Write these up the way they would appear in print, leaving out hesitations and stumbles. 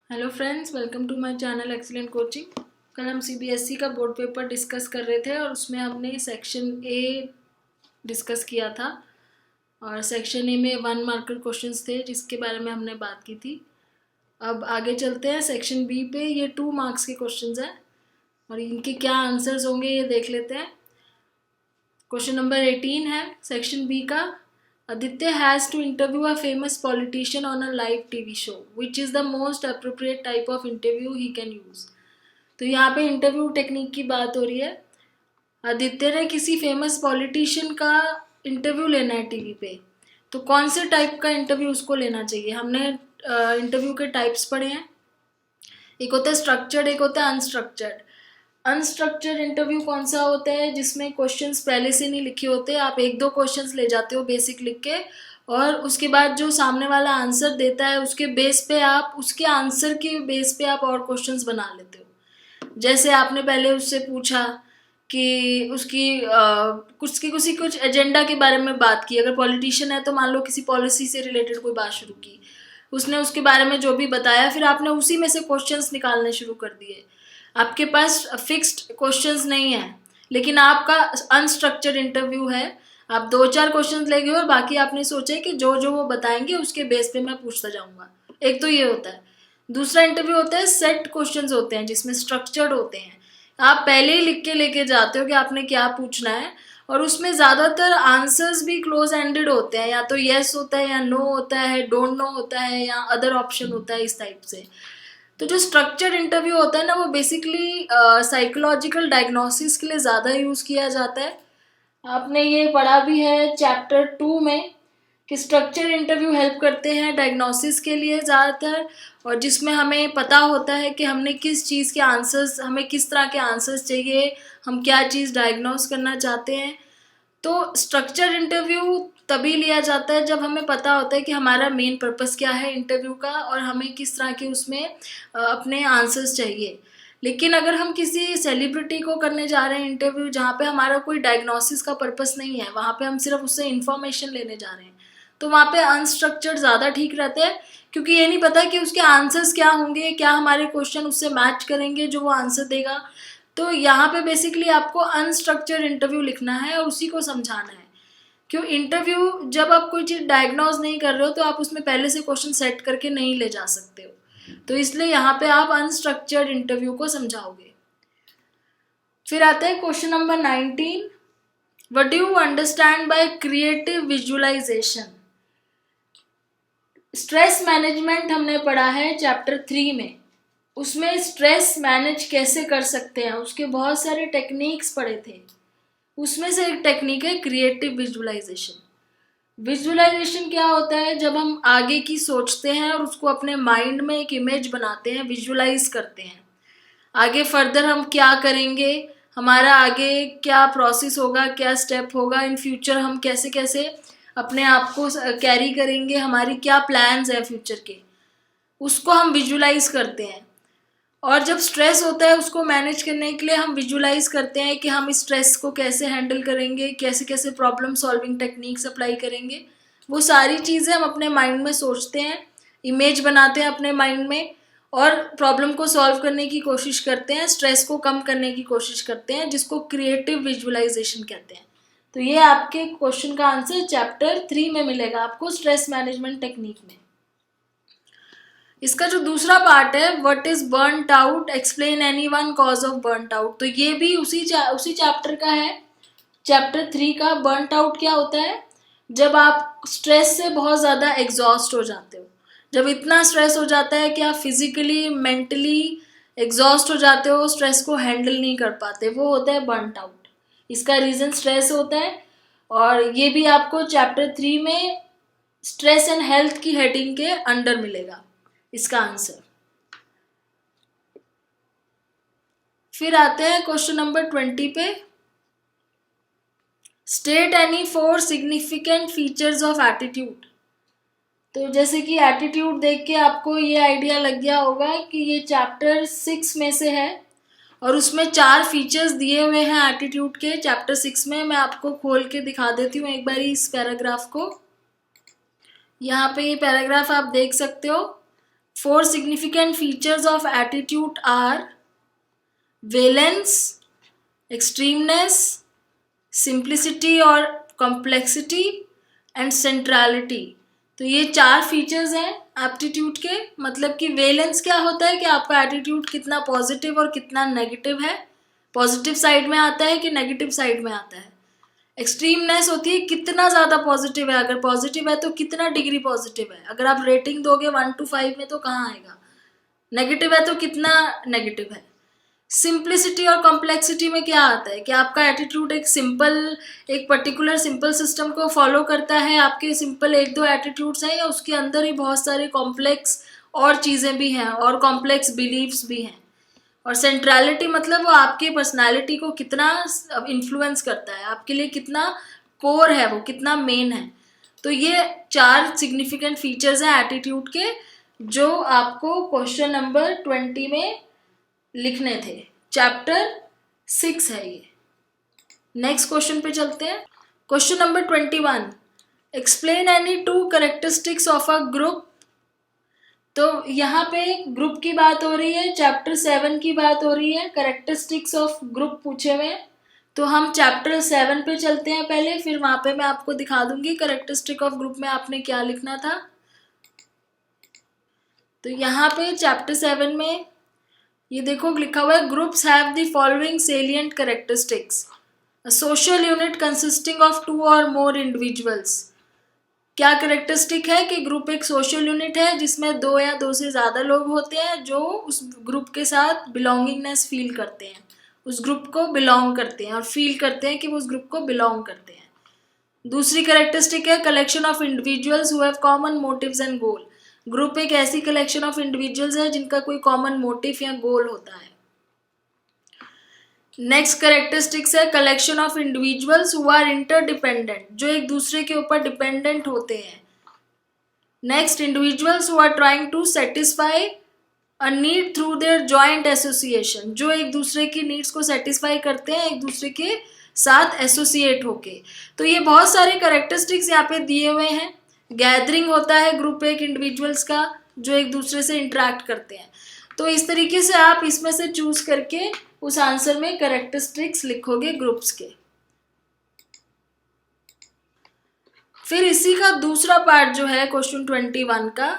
Hello friends, welcome to my channel excellent coaching. कल हम CBSE का बोर्ड पेपर डिस्कस कर रहे थे और उसमें हमने सेक्शन ए डिस्कस किया था। और सेक्शन ए में 1 मार्कर क्वेश्चंस थे जिसके बारे में हमने बात की थी। अब आगे चलते हैं सेक्शन बी पे। ये 2 मार्क्स के क्वेश्चंस हैं और इनके क्या आंसर्स होंगे ये देख लेते हैं। क्वेश्चन नंबर 18 है सेक्शन बी का। Aditya has to interview a famous politician on a live TV show. Which is the most appropriate type of interview he can use? तो यहाँ पे इंटरव्यू टेक्निक की बात हो रही है। आदित्य ने किसी फेमस पॉलिटिशियन का इंटरव्यू लेना है टीवी पे, तो कौन से टाइप का इंटरव्यू उसको लेना चाहिए। हमने इंटरव्यू के टाइप्स पढ़े हैं। एक होता है स्ट्रक्चर्ड, एक होता है अनस्ट्रक्चर्ड। अनस्ट्रक्चर्ड इंटरव्यू कौन सा होता है जिसमें क्वेश्चंस पहले से नहीं लिखे होते, आप एक दो क्वेश्चंस ले जाते हो बेसिक लिख के और उसके बाद जो सामने वाला आंसर देता है उसके बेस पे आप उसके आंसर के बेस पे आप और क्वेश्चंस बना लेते हो। जैसे आपने पहले उससे पूछा कि कुछ एजेंडा के बारे में बात की। अगर पॉलिटिशियन है तो मान लो किसी पॉलिसी से रिलेटेड कोई बात शुरू की, उसने उसके बारे में जो भी बताया फिर आपने उसी में से क्वेश्चंस निकालने शुरू कर दिए। आपके पास फिक्स्ड क्वेश्चंस नहीं है, लेकिन आपका अनस्ट्रक्चर्ड इंटरव्यू है। आप 2-4 क्वेश्चंस ले गए और बाकी आपने सोचा है कि जो जो वो बताएंगे उसके बेस पे मैं पूछता जाऊंगा। एक तो ये होता है। दूसरा इंटरव्यू होता है सेट क्वेश्चंस होते हैं जिसमें स्ट्रक्चर्ड होते हैं। आप पहले ही लिख के लेके जाते हो कि आपने क्या पूछना है और उसमें ज़्यादातर आंसर्स भी क्लोज एंडेड होते हैं, या तो येस होता है या नो होता है, डोंट नो होता है या अदर ऑप्शन होता है, इस टाइप से। तो जो स्ट्रक्चर्ड इंटरव्यू होता है ना, वो बेसिकली साइकोलॉजिकल डायग्नोसिस के लिए ज़्यादा यूज़ किया जाता है। आपने ये पढ़ा भी है चैप्टर 2 में कि स्ट्रक्चर इंटरव्यू हेल्प करते हैं डायग्नोसिस के लिए ज़्यादातर, और जिसमें हमें पता होता है कि हमने किस चीज़ के आंसर्स, हमें किस तरह के आंसर्स चाहिए, हम क्या चीज़ डायग्नोस करना चाहते हैं। तो स्ट्रक्चर इंटरव्यू तभी लिया जाता है जब हमें पता होता है कि हमारा मेन पर्पस क्या है इंटरव्यू का और हमें किस तरह के उसमें अपने आंसर्स चाहिए। लेकिन अगर हम किसी सेलिब्रिटी को करने जा रहे हैं इंटरव्यू जहाँ पे हमारा कोई डायग्नोसिस का पर्पस नहीं है, वहाँ पे हम सिर्फ उससे इन्फॉर्मेशन लेने जा रहे हैं, तो वहाँ पे अनस्ट्रक्चर्ड ज़्यादा ठीक रहते हैं, क्योंकि ये नहीं पता कि उसके आंसर्स क्या होंगे, क्या हमारे क्वेश्चन उससे मैच करेंगे जो वो आंसर देगा। तो यहाँ पे बेसिकली आपको अनस्ट्रक्चर्ड इंटरव्यू लिखना है और उसी को समझाना है। क्यों इंटरव्यू, जब आप कोई चीज़ डायग्नोज नहीं कर रहे हो तो आप उसमें पहले से क्वेश्चन सेट करके नहीं ले जा सकते हो, तो इसलिए यहाँ पे आप अनस्ट्रक्चर्ड इंटरव्यू को समझाओगे। फिर आता है question number 19। What do you understand by creative visualisation. Stress management हमने पढ़ा है चैप्टर 3 में। उसमें स्ट्रेस मैनेज कैसे कर सकते हैं उसके बहुत सारे टेक्निक्स पढ़े थे। उसमें से एक टेक्निक है क्रिएटिव विजुअलाइजेशन। विजुअलाइजेशन क्या होता है, जब हम आगे की सोचते हैं और उसको अपने माइंड में एक इमेज बनाते हैं, विजुअलाइज करते हैं आगे फर्दर हम क्या करेंगे, हमारा आगे क्या प्रोसेस होगा, क्या स्टेप होगा, इन फ्यूचर हम कैसे कैसे अपने आप को कैरी करेंगे, हमारी क्या प्लान्स है फ्यूचर के, उसको हम विजुअलाइज करते हैं। और जब स्ट्रेस होता है उसको मैनेज करने के लिए हम विजुअलाइज करते हैं कि हम इस स्ट्रेस को कैसे हैंडल करेंगे, कैसे कैसे प्रॉब्लम सॉल्विंग टेक्निक्स अप्लाई करेंगे। वो सारी चीज़ें हम अपने माइंड में सोचते हैं, इमेज बनाते हैं अपने माइंड में और प्रॉब्लम को सॉल्व करने की कोशिश करते हैं, स्ट्रेस को कम करने की कोशिश करते हैं, जिसको क्रिएटिव विजुअलाइजेशन कहते हैं। तो ये आपके क्वेश्चन का आंसर चैप्टर 3 में मिलेगा आपको, स्ट्रेस मैनेजमेंट टेक्निक में। इसका जो दूसरा पार्ट है, what is burnt out, explain any one cause of burnt out, तो ये भी उसी चैप्टर का है, चैप्टर 3 का। बर्नट आउट क्या होता है, जब आप स्ट्रेस से बहुत ज़्यादा एग्जॉस्ट हो जाते हो, जब इतना स्ट्रेस हो जाता है कि आप फिजिकली मेंटली एग्जॉस्ट हो जाते हो, स्ट्रेस को हैंडल नहीं कर पाते, वो होता है बर्नट आउट। इसका रीज़न स्ट्रेस होता है और ये भी आपको चैप्टर 3 में स्ट्रेस एंड हेल्थ की हेडिंग के अंडर मिलेगा इसका आंसर। फिर आते हैं क्वेश्चन नंबर 20 पे। State any 4 significant features of attitude. तो जैसे कि एटीट्यूड देख के आपको ये आइडिया लग गया होगा कि ये चैप्टर 6 में से है और उसमें 4 फीचर्स दिए हुए हैं एटीट्यूड के चैप्टर 6 में। मैं आपको खोल के दिखा देती हूँ एक बार इस पैराग्राफ को। यहाँ पे ये पैराग्राफ आप देख सकते हो। 4 significant features of attitude are valence, extremeness, simplicity और complexity एंड सेंट्रलिटी। तो ये 4 फीचर्स हैं एप्टीट्यूड के। मतलब कि वेलेंस क्या होता है कि आपका एटीट्यूड कितना पॉजिटिव और कितना नेगेटिव है, पॉजिटिव साइड में आता है कि नेगेटिव साइड में आता है। एक्सट्रीमनेस होती है कितना ज़्यादा पॉजिटिव है, अगर पॉजिटिव है तो कितना डिग्री पॉजिटिव है। अगर आप रेटिंग दोगे 1 to 5 में तो कहाँ आएगा, नेगेटिव है तो कितना नेगेटिव है। सिंप्लिसिटी और कॉम्प्लेक्सिटी में क्या आता है कि आपका एटीट्यूड एक पर्टिकुलर सिंपल सिस्टम को फॉलो करता है, आपके सिंपल 1-2 एटीट्यूड्स हैं या उसके अंदर ही बहुत सारे कॉम्प्लेक्स और चीज़ें भी हैं और कॉम्प्लेक्स बिलीव्स भी हैं। और सेंट्रलिटी मतलब वो आपकी पर्सनालिटी को कितना इन्फ्लुएंस करता है, आपके लिए कितना कोर है, वो कितना मेन है। तो ये 4 सिग्निफिकेंट फीचर्स हैं एटीट्यूड के, जो आपको क्वेश्चन नंबर 20 में लिखने थे। चैप्टर 6 है ये। नेक्स्ट क्वेश्चन पे चलते हैं। Question number 21, explain any 2 characteristics of a group. तो यहाँ पे ग्रुप की बात हो रही है, चैप्टर 7 की बात हो रही है, कैरेक्टरिस्टिक्स ऑफ ग्रुप पूछे हुए हैं। तो हम चैप्टर 7 पे चलते हैं पहले, फिर वहाँ पे मैं आपको दिखा दूंगी कैरेक्टरिस्टिक ऑफ ग्रुप में आपने क्या लिखना था। तो यहाँ पे चैप्टर 7 में ये देखो लिखा हुआ है, groups have the following salient characteristics, a social unit consisting of 2 और मोर इंडिविजुअल्स। क्या कैरेक्टरिस्टिक है कि ग्रुप एक सोशल यूनिट है जिसमें 2 या 2 से ज़्यादा लोग होते हैं जो उस ग्रुप के साथ बिलोंगिंगनेस फील करते हैं, उस ग्रुप को बिलोंग करते हैं और फील करते हैं कि वो उस ग्रुप को बिलोंग करते हैं। दूसरी कैरेक्टरिस्टिक है collection of individuals who have common motives and goal. Group एक ऐसी कलेक्शन ऑफ इंडिविजुअल्स है जिनका कोई कॉमन मोटिव या गोल होता है। नेक्स्ट कैरेक्टरिस्टिक्स है collection of individuals who are interdependent, जो एक दूसरे के ऊपर डिपेंडेंट होते हैं। Next, individuals who are trying to satisfy a need through their joint association, जो एक दूसरे की नीड्स को सेटिस्फाई करते हैं एक दूसरे के साथ एसोसिएट होके। तो ये बहुत सारे कैरेक्टरिस्टिक्स यहाँ पे दिए हुए हैं। गैदरिंग होता है ग्रुप एक इंडिविजुअल्स का जो एक दूसरे से इंटरेक्ट करते हैं। तो इस तरीके से आप इसमें से चूज करके उस आंसर में कैरेक्टरिस्टिक्स लिखोगे ग्रुप्स के। फिर इसी का दूसरा पार्ट जो है क्वेश्चन 21 का,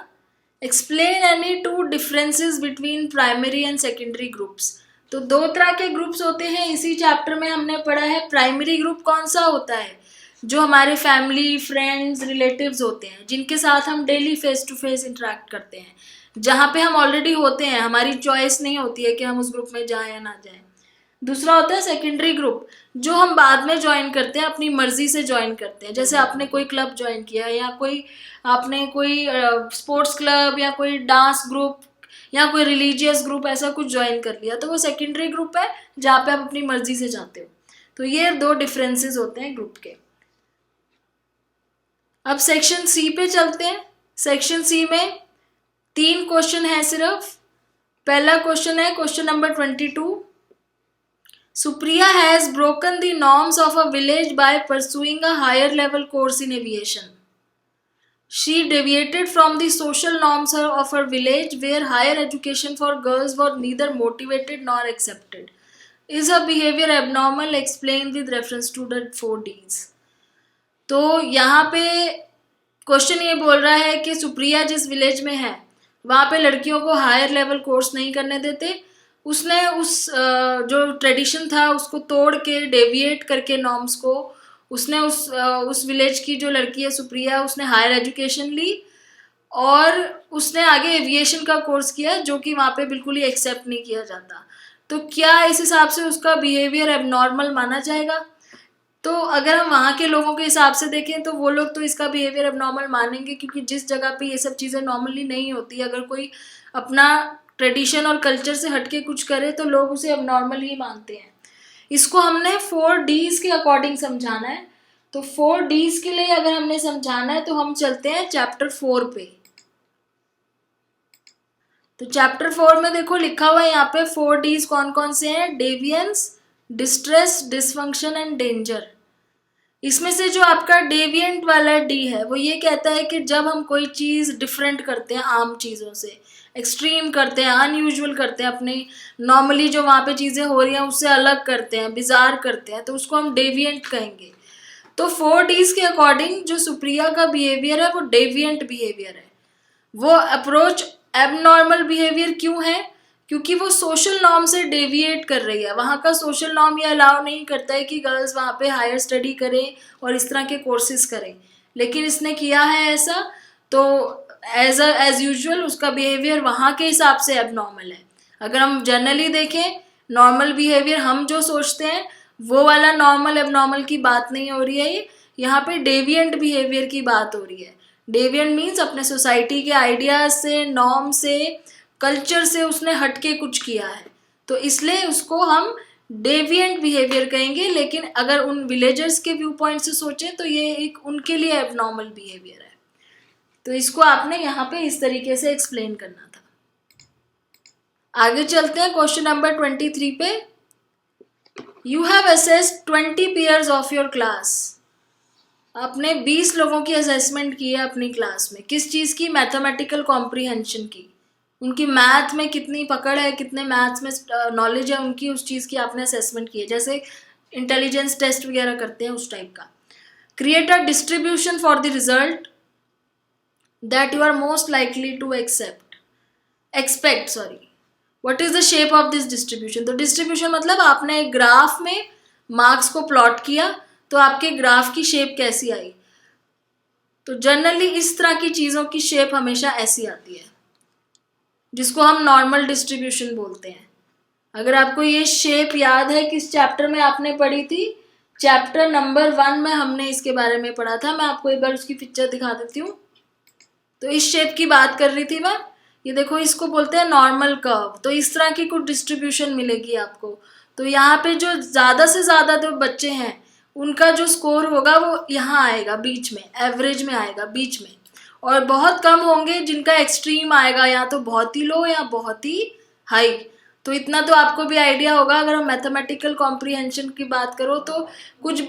explain any 2 differences between primary and secondary groups. तो 2 तरह के ग्रुप्स होते हैं, इसी चैप्टर में हमने पढ़ा है। प्राइमरी ग्रुप कौन सा होता है, जो हमारे फैमिली, फ्रेंड्स, रिलेटिव्स होते हैं जिनके साथ हम daily face to face interact करते हैं, जहाँ पे हम ऑलरेडी होते हैं, हमारी चॉइस नहीं होती है कि हम उस ग्रुप में जाएं या ना जाएं। दूसरा होता है सेकेंडरी ग्रुप, जो हम बाद में ज्वाइन करते हैं, अपनी मर्जी से ज्वाइन करते हैं। जैसे आपने कोई क्लब ज्वाइन किया या आपने कोई स्पोर्ट्स क्लब या कोई डांस ग्रुप या कोई रिलीजियस ग्रुप ऐसा कुछ ज्वाइन कर लिया, तो वो सेकेंडरी ग्रुप है जहाँ पे आप अपनी मर्जी से जाते हो। तो ये 2 डिफरेंसेस होते हैं ग्रुप के। अब सेक्शन सी पे चलते हैं। सेक्शन सी में 3 क्वेश्चन है सिर्फ। पहला क्वेश्चन है question number 22, Supriya has broken the norms of a village by pursuing a higher level course in aviation. She deviated from the social norms of her village where higher education for girls was neither motivated nor accepted. Is her behavior abnormal? Explain with reference to the 4 Ds. तो यहाँ पे question ये बोल रहा है कि सुप्रिया जिस village में है वहाँ पे लड़कियों को हायर लेवल कोर्स नहीं करने देते। उसने उस जो ट्रेडिशन था उसको तोड़ के, डेविएट करके नॉर्म्स को, उसने उस विलेज की जो लड़की है सुप्रिया, उसने हायर एजुकेशन ली और उसने आगे एविएशन का कोर्स किया जो कि वहाँ पे बिल्कुल ही एक्सेप्ट नहीं किया जाता। तो क्या इस हिसाब से उसका बिहेवियर एबनॉर्मल माना जाएगा? तो अगर हम वहाँ के लोगों के हिसाब से देखें तो वो लोग तो इसका बिहेवियर एबनॉर्मल मानेंगे, क्योंकि जिस जगह पे ये सब चीज़ें नॉर्मली नहीं होती, अगर कोई अपना ट्रेडिशन और कल्चर से हटके कुछ करे तो लोग उसे एबनॉर्मल ही मानते हैं। इसको हमने 4 Ds के अकॉर्डिंग समझाना है। तो 4 Ds के लिए अगर हमने समझाना है तो हम चलते हैं चैप्टर 4 पे। तो चैप्टर 4 में देखो लिखा हुआ है यहाँ पे 4 Ds कौन कौन से हैं, deviance, distress, dysfunction and danger. इसमें से जो आपका डेविएंट वाला डी है वो ये कहता है कि जब हम कोई चीज़ डिफरेंट करते हैं आम चीज़ों से, एक्सट्रीम करते हैं, अनयूजुअल करते हैं, अपने नॉर्मली जो वहाँ पे चीज़ें हो रही हैं उससे अलग करते हैं, बिजार करते हैं, तो उसको हम डेविएंट कहेंगे। तो 4Ds के अकॉर्डिंग जो सुप्रिया का बिहेवियर है वो डेविएंट बिहेवियर है। वो अप्रोच एबनॉर्मल बिहेवियर क्यों है? क्योंकि वो सोशल नॉर्म से डेविएट कर रही है। वहाँ का सोशल नॉर्म ये अलाउ नहीं करता है कि गर्ल्स वहाँ पे हायर स्टडी करें और इस तरह के कोर्सेज करें, लेकिन इसने किया है ऐसा, तो एज यूजुअल उसका बिहेवियर वहाँ के हिसाब से एबनॉर्मल है। अगर हम जनरली देखें नॉर्मल बिहेवियर हम जो सोचते हैं वो वाला नॉर्मल एबनॉर्मल की बात नहीं हो रही है, ये यहाँ पे डेविएंट बिहेवियर की बात हो रही है। डेविएंट मीन्स अपने सोसाइटी के आइडियाज से, नॉर्म से, कल्चर से उसने हटके कुछ किया है, तो इसलिए उसको हम डेविएंट बिहेवियर कहेंगे। लेकिन अगर उन विलेजर्स के व्यू पॉइंट से सोचें तो ये एक उनके लिए एबनॉर्मल बिहेवियर है। तो इसको आपने यहाँ पे इस तरीके से एक्सप्लेन करना था। आगे चलते हैं क्वेश्चन नंबर 23 पे। You have assessed 20 peers of your class. आपने 20 लोगों की असेसमेंट की है अपनी क्लास में। किस चीज़ की? मैथमेटिकल कॉम्प्रीहेंशन की। उनकी मैथ में कितनी पकड़ है, कितने मैथ्स में नॉलेज है उनकी, उस चीज़ की आपने असेसमेंट की है, जैसे इंटेलिजेंस टेस्ट वगैरह करते हैं उस टाइप का। Create a distribution for the result that you are most likely to expect. What is the shape of this distribution? तो डिस्ट्रीब्यूशन मतलब आपने एक ग्राफ में मार्क्स को प्लॉट किया, तो आपके ग्राफ की शेप कैसी आई? तो जनरली इस तरह की चीज़ों की शेप हमेशा ऐसी आती है, जिसको हम नॉर्मल डिस्ट्रीब्यूशन बोलते हैं। अगर आपको ये शेप याद है किस चैप्टर में आपने पढ़ी थी, चैप्टर नंबर 1 में हमने इसके बारे में पढ़ा था। मैं आपको एक बार उसकी पिक्चर दिखा देती हूँ। तो इस शेप की बात कर रही थी मैं। ये देखो, इसको बोलते हैं नॉर्मल कर्व। तो इस तरह की कुछ डिस्ट्रीब्यूशन मिलेगी आपको। तो यहाँ पे जो ज़्यादा से ज़्यादा जो बच्चे हैं उनका जो स्कोर होगा वो यहाँ आएगा बीच में, एवरेज में आएगा बीच में, और बहुत कम होंगे जिनका एक्सट्रीम आएगा, या तो बहुत ही लो या बहुत ही हाई। तो इतना तो आपको भी आइडिया होगा। अगर हम मैथमेटिकल कॉम्प्रीहेंशन की बात करो तो कुछ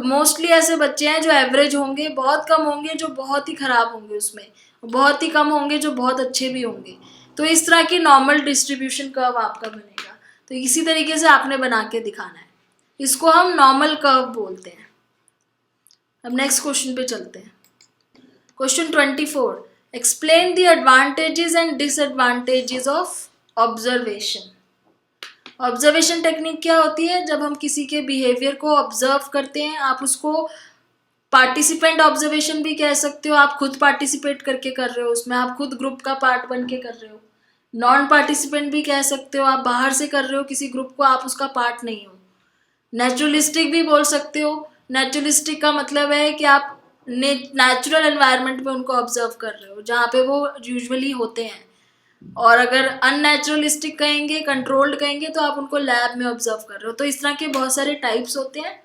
मोस्टली ऐसे बच्चे हैं जो एवरेज होंगे, बहुत कम होंगे जो बहुत ही ख़राब होंगे उसमें, बहुत ही कम होंगे जो बहुत अच्छे भी होंगे। तो इस तरह की नॉर्मल डिस्ट्रीब्यूशन कर्व आपका बनेगा। तो इसी तरीके से आपने बना के दिखाना है। इसको हम नॉर्मल कर्व बोलते हैं। अब नेक्स्ट क्वेश्चन पे चलते हैं। Question 24, explain the advantages and disadvantages of observation. Observation technique क्या होती है? जब हम किसी के बिहेवियर को ऑब्जर्व करते हैं, आप उसको पार्टिसिपेंट ऑब्जर्वेशन भी कह सकते हो। आप खुद पार्टिसिपेट करके कर रहे हो उसमें, आप खुद ग्रुप का पार्ट बन के कर रहे हो। नॉन पार्टिसिपेंट भी कह सकते हो, आप बाहर से कर रहे हो किसी ग्रुप को, आप उसका पार्ट नहीं हो। नेचुरलिस्टिक भी बोल सकते हो। नेचुरलिस्टिक का मतलब है कि आप नेचुरल एनवायरनमेंट में उनको ऑब्जर्व कर रहे हो जहाँ पे वो यूजुअली होते हैं। और अगर अननेचुरलिस्टिक कहेंगे, कंट्रोल्ड कहेंगे, तो आप उनको लैब में ऑब्जर्व कर रहे हो। तो इस तरह के बहुत सारे टाइप्स होते हैं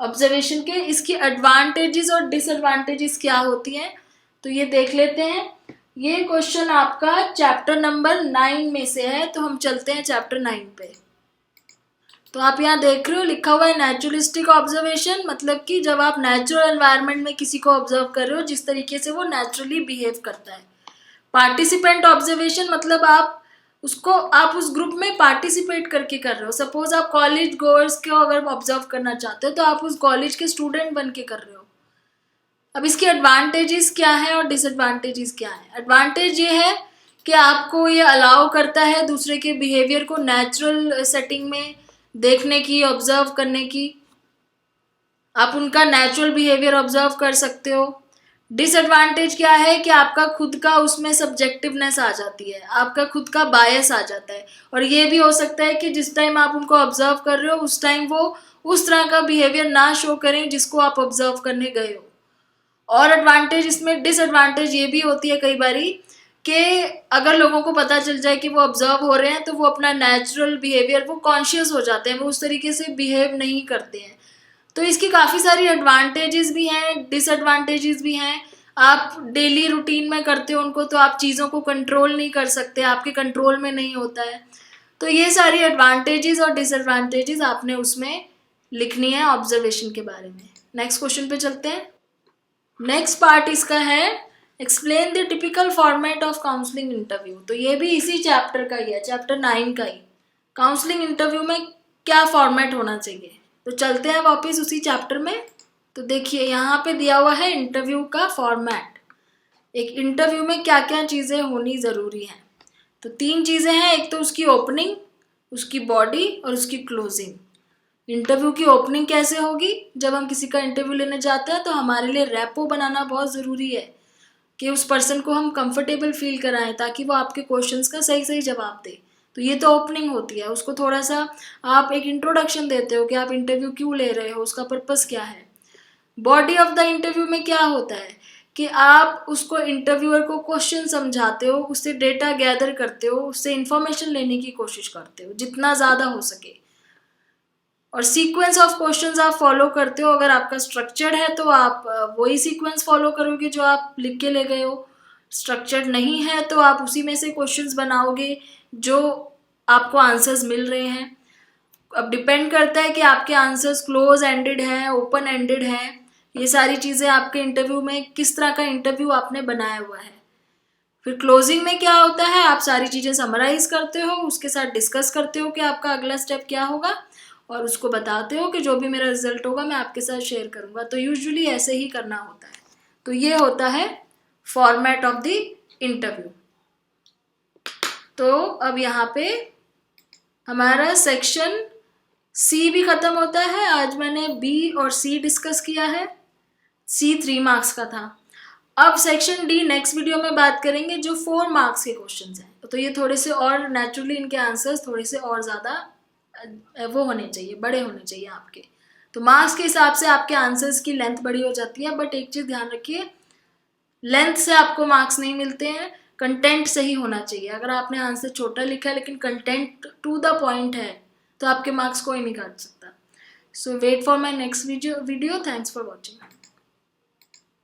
ऑब्जर्वेशन के। इसकी एडवांटेजेस और डिसएडवांटेजेस क्या होती हैं तो ये देख लेते हैं। ये क्वेश्चन आपका चैप्टर नंबर 9 में से है, तो हम चलते हैं चैप्टर 9 पे। तो आप यहाँ देख रहे हो लिखा हुआ है नेचुरलिस्टिक ऑब्जर्वेशन, मतलब कि जब आप नेचुरल एनवायरनमेंट में किसी को ऑब्जर्व कर रहे हो जिस तरीके से वो नेचुरली बिहेव करता है। पार्टिसिपेंट ऑब्जर्वेशन मतलब आप उस ग्रुप में पार्टिसिपेट करके कर रहे हो। सपोज आप कॉलेज गोअर्स को अगर ऑब्जर्व करना चाहते हो तो आप उस कॉलेज के स्टूडेंट बन के कर रहे हो। अब इसके एडवांटेजेस क्या है और डिसएडवांटेजेस क्या है? एडवांटेज ये है कि आपको ये अलाउ करता है दूसरे के बिहेवियर को नेचुरल सेटिंग में देखने की, ऑब्जर्व करने की। आप उनका नेचुरल बिहेवियर ऑब्जर्व कर सकते हो। डिसएडवांटेज क्या है कि आपका खुद का उसमें सब्जेक्टिवनेस आ जाती है, आपका खुद का बायस आ जाता है। और ये भी हो सकता है कि जिस टाइम आप उनको ऑब्जर्व कर रहे हो उस टाइम वो उस तरह का बिहेवियर ना शो करें जिसको आप ऑब्जर्व करने गए हो। और एडवांटेज इसमें, डिसएडवांटेज ये भी होती है कई बारी कि अगर लोगों को पता चल जाए कि वो ऑब्जर्व हो रहे हैं तो वो अपना नेचुरल बिहेवियर, वो कॉन्शियस हो जाते हैं, वो उस तरीके से बिहेव नहीं करते हैं। तो इसकी काफ़ी सारी एडवांटेजेस भी हैं, डिसएडवांटेजेस भी हैं। आप डेली रूटीन में करते हो उनको तो आप चीज़ों को कंट्रोल नहीं कर सकते, आपके कंट्रोल में नहीं होता है। तो ये सारी एडवांटेजेस और डिसएडवांटेजेस आपने उसमें लिखनी है ऑब्जर्वेशन के बारे में। नेक्स्ट क्वेश्चन पे चलते हैं। नेक्स्ट पार्ट इसका है explain the typical format of counselling interview. तो ये भी इसी चैप्टर का ही है, चैप्टर 9 का ही। काउंसलिंग इंटरव्यू में क्या फॉर्मेट होना चाहिए, तो चलते हैं वापस उसी चैप्टर में। तो देखिए यहाँ पे दिया हुआ है इंटरव्यू का फॉर्मेट। एक इंटरव्यू में क्या क्या चीज़ें होनी ज़रूरी हैं। तो 3 चीज़ें हैं, एक तो उसकी ओपनिंग, उसकी बॉडी और उसकी क्लोजिंग। इंटरव्यू की ओपनिंग कैसे होगी, जब हम किसी का इंटरव्यू लेने जाते हैं तो हमारे लिए रैपो बनाना बहुत ज़रूरी है कि उस पर्सन को हम कंफर्टेबल फील कराएं ताकि वो आपके क्वेश्चंस का सही सही जवाब दे। तो ये तो ओपनिंग होती है, उसको थोड़ा सा आप एक इंट्रोडक्शन देते हो कि आप इंटरव्यू क्यों ले रहे हो, उसका पर्पस क्या है। बॉडी ऑफ द इंटरव्यू में क्या होता है कि आप उसको इंटरव्यूअर को क्वेश्चन समझाते हो, उससे डेटा गैदर करते हो, उससे इंफॉर्मेशन लेने की कोशिश करते हो जितना ज़्यादा हो सके, और सीक्वेंस ऑफ क्वेश्चंस आप फॉलो करते हो। अगर आपका स्ट्रक्चर्ड है तो आप वही सीक्वेंस फॉलो करोगे जो आप लिख के ले गए हो। स्ट्रक्चर्ड नहीं है तो आप उसी में से क्वेश्चंस बनाओगे जो आपको आंसर्स मिल रहे हैं। अब डिपेंड करता है कि आपके आंसर्स क्लोज एंडेड हैं, ओपन एंडेड हैं। ये सारी चीज़ें आपके इंटरव्यू में, किस तरह का इंटरव्यू आपने बनाया हुआ है। फिर क्लोजिंग में क्या होता है, आप सारी चीज़ें समराइज करते हो, उसके साथ डिस्कस करते हो कि आपका अगला स्टेप क्या होगा, और उसको बताते हो कि जो भी मेरा रिजल्ट होगा मैं आपके साथ शेयर करूंगा। तो यूजुअली ऐसे ही करना होता है। तो ये होता है फॉर्मेट ऑफ द इंटरव्यू। तो अब यहाँ पे हमारा सेक्शन सी भी खत्म होता है। आज मैंने बी और सी डिस्कस किया है। सी 3 मार्क्स का था। अब सेक्शन डी नेक्स्ट वीडियो में बात करेंगे, जो 4 मार्क्स के क्वेश्चंस हैं। तो ये थोड़े से और नेचुरली, इनके आंसर्स थोड़े से और ज़्यादा वो होने चाहिए, बड़े होने चाहिए आपके। तो मार्क्स के हिसाब से आपके आंसर्स की लेंथ बड़ी हो जाती है। बट एक चीज़ ध्यान रखिए, लेंथ से आपको मार्क्स नहीं मिलते हैं, कंटेंट सही होना चाहिए। अगर आपने आंसर छोटा लिखा है लेकिन कंटेंट टू द पॉइंट है तो आपके मार्क्स कोई नहीं काट सकता। So wait for my next video. Thanks for watching.